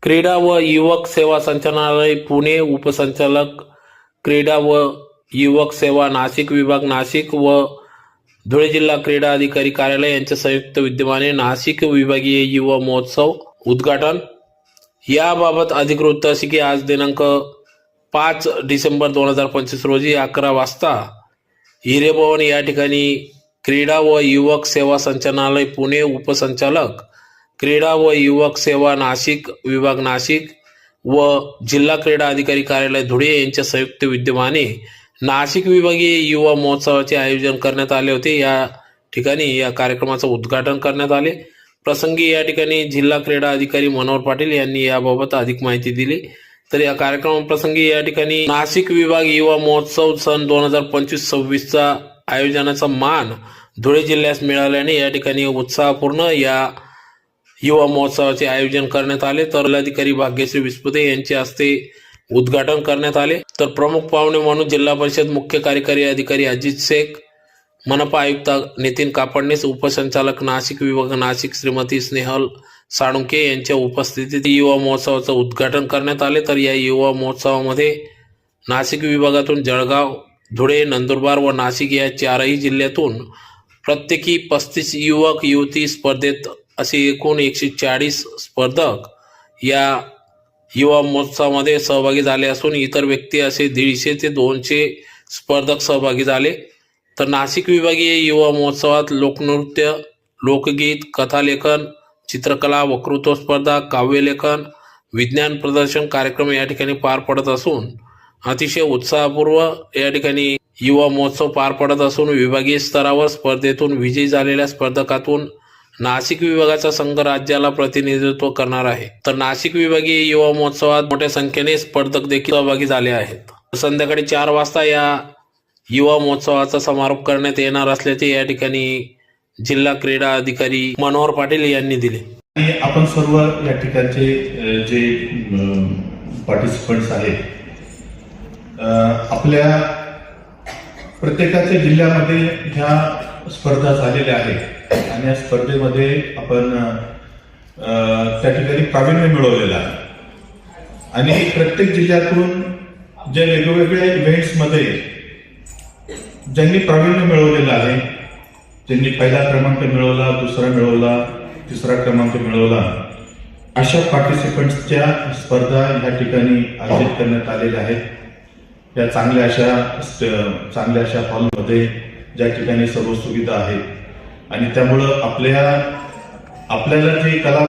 क्रीडा व युवक सेवा संचालनालय पुणे, उपसंचालक क्रीडा व युवक सेवा नाशिक विभाग नाशिक व धुळे जिल्हा क्रीडा अधिकारी कार्यालय यांच्या संयुक्त विद्यमाने नाशिक विभागीय युवा महोत्सव उद्घाटन। याबाबत अधिकृत अशी की आज दिनांक 5 डिसेंबर 2025 रोजी 11 वाजता हिरेभवन या ठिकाणी क्रीडा व युवक सेवा संचालनालय पुणे, उपसंचालक क्रीडा व युवक सेवा नाशिक विभाग नाशिक व जिल्हा क्रीडा अधिकारी कार्यालय धुळे यांच्या संयुक्त विद्यमाने नाशिक विभागीय युवा महोत्सवाचे आयोजन करण्यात आले होते। या ठिकाणी या कार्यक्रमाचं उद्घाटन करण्यात आले। प्रसंगी या ठिकाणी जिल्हा क्रीडा अधिकारी मनोहर पाटील यांनी याबाबत अधिक माहिती दिली। तर या कार्यक्रमाप्रसंगी या ठिकाणी नाशिक विभाग युवा महोत्सव सन 2025-26चा आयोजनाचा मान धुळे जिल्ह्यास मिळाल्याने या ठिकाणी उत्साहपूर्ण या युवा महोत्सवाचे आयोजन करण्यात आले। तर जिल्हाधिकारी भाग्यश्री विस्पुते यांच्या हस्ते उद्घाटन करण्यात आले। तर प्रमुख पाहुणे म्हणून जिल्हा परिषद मुख्य कार्यकारी अधिकारी अजित शेख, मनपा आयुक्त नितीन कापडणीस, उपसंचालक नाशिक विभाग नाशिक श्रीमती स्नेहल साळुंखे यांच्या उपस्थितीत युवा महोत्सवाचं उद्घाटन करण्यात आले। तर या युवा महोत्सवामध्ये नाशिक विभागातून जळगाव, धुळे, नंदुरबार व नाशिक या चारही जिल्ह्यातून प्रत्येकी 35 युवक युवती स्पर्धेत असे एकूण 140 स्पर्धक या युवा महोत्सवामध्ये सहभागी झाले असून इतर व्यक्ती असे 150 ते 200 स्पर्धक सहभागी झाले। तर नाशिक विभागीय युवा महोत्सवात लोकनृत्य, लोकगीत, कथालेखन, चित्रकला, वक्तृत्व स्पर्धा, काव्यलेखन, विज्ञान प्रदर्शन कार्यक्रम या ठिकाणी पार पडत असून अतिशय उत्साहपूर्व या ठिकाणी युवा महोत्सव पार पडत असून विभागीय स्तरावर स्पर्धेतून विजयी झालेल्या स्पर्धकातून नाशिक विभागाचा संघ राज्याला प्रतिनिधित्व करणार आहे। तर नाशिक विभागीय युवा महोत्सवात मोठ्या संख्येने स्पर्धक देखील सहभागी झाले आहेत। संध्याकाळी 4 वाजता या युवा महोत्सवाचा समारोप करण्यात येणार असल्याचे या ठिकाणी जिल्हा क्रीडा अधिकारी मनोहर पाटील यांनी दिले। आपण सर्व या ठिकाणचे जे पार्टिसिपंट्स आहेत, आपल्या प्रत्येकाच्या जिल्ह्यामध्ये ह्या स्पर्धा झालेल्या आहेत आणि या स्पर्धेमध्ये आपण त्या ठिकाणी प्रावीण्य मिळवलेलं आहे आणि प्रत्येक जिल्ह्यातून जे वेगवेगळ्या इव्हेंट्समध्ये ज्यांनी प्रावीण्य मिळवलेलं आहे, ज्यांनी पहिला क्रमांक मिळवला, दुसरा मिळवला, तिसरा क्रमांक मिळवला, अशा पार्टिसिपंट्सच्या स्पर्धा या ठिकाणी आयोजित करण्यात आलेल्या आहेत। या चांगल्या अशा हॉलमध्ये ज्या ठिकाणी सर्व सुविधा आहेत आणि त्यामुळं आपल्याला जी कला